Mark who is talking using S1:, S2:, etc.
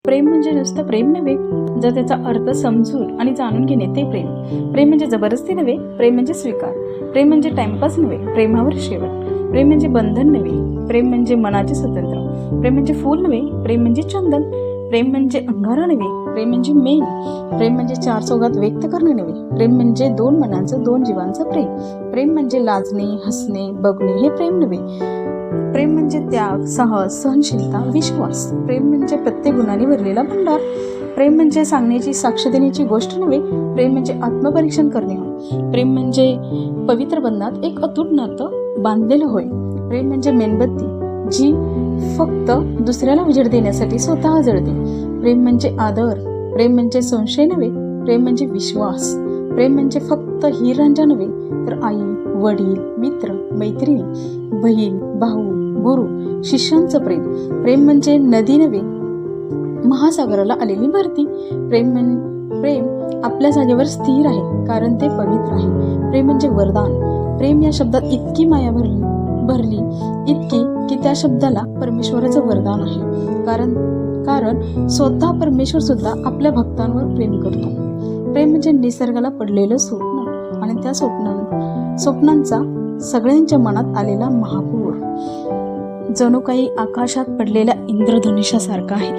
S1: प्रेम म्हणजे नुसतं प्रेम नव्हे, जर त्याचा अर्थ समजून आणि जाणून घेणे ते प्रेम. प्रेम म्हणजे जबरदस्ती नव्हे, प्रेम म्हणजे स्वीकार. प्रेम म्हणजे टाइमपास नव्हे, प्रेमावर शेवट. प्रेम म्हणजे बंधन नव्हे, प्रेम म्हणजे मनाचे स्वतंत्र. प्रेम म्हणजे फूल नव्हे, प्रेम म्हणजे चंदन. प्रेम म्हणजे अंगारा नव्हे, प्रेम म्हणजे मेन. प्रेम म्हणजे चार चौघात व्यक्त करणे नव्हे, प्रेम म्हणजे दोन मनांचं दोन जीवांचं प्रेम. प्रेम म्हणजे लाजणे, हसणे, बघणे हे प्रेम नव्हे. प्रेम म्हणजे त्याग, साहस, सहनशीलता, विश्वास. प्रेम म्हणजे प्रत्येक गुणाने भरलेला भंडार. प्रेम म्हणजे सांगण्याची, साक्ष देण्याची गोष्ट नव्हे, प्रेम म्हणजे आत्मपरीक्षण करणे होय. प्रेम म्हणजे पवित्र बंधनात एक अतूट नातं बांधलेलं होय. प्रेम म्हणजे मेणबत्ती जी फक्त दुसऱ्याला उजेड देण्यासाठी स्वतः जळते. प्रेम म्हणजे आदर. प्रेम म्हणजे संशय नव्हे, प्रेम म्हणजे विश्वास. प्रेम म्हणजे फक्त हिरांजा नव्हे, तर आई, वडील, मित्र, मैत्रिणी, बहीण, भाऊ, गुरु, शिष्यांचं प्रेम. प्रेम म्हणजे नदी नव्हे, महासागराला आलेली भरती. प्रेम आपल्या जागेवर स्थिर आहे, कारण ते पवित्र आहे. प्रेम म्हणजे वरदान. प्रेम या शब्दात इतकी माया भरली इतकी की त्या शब्दाला परमेश्वराचं वरदान आहे. कारण स्वतः परमेश्वर सुद्धा आपल्या भक्तांवर प्रेम करतो. प्रेम म्हणजे निसर्गाला पडलेलं स्वप्न आणि त्या स्वप्नांचा सगळ्यांच्या मनात आलेला महापूर जणू काही आकाशात पडलेल्या इंद्रधनुष्यासारखा आहे.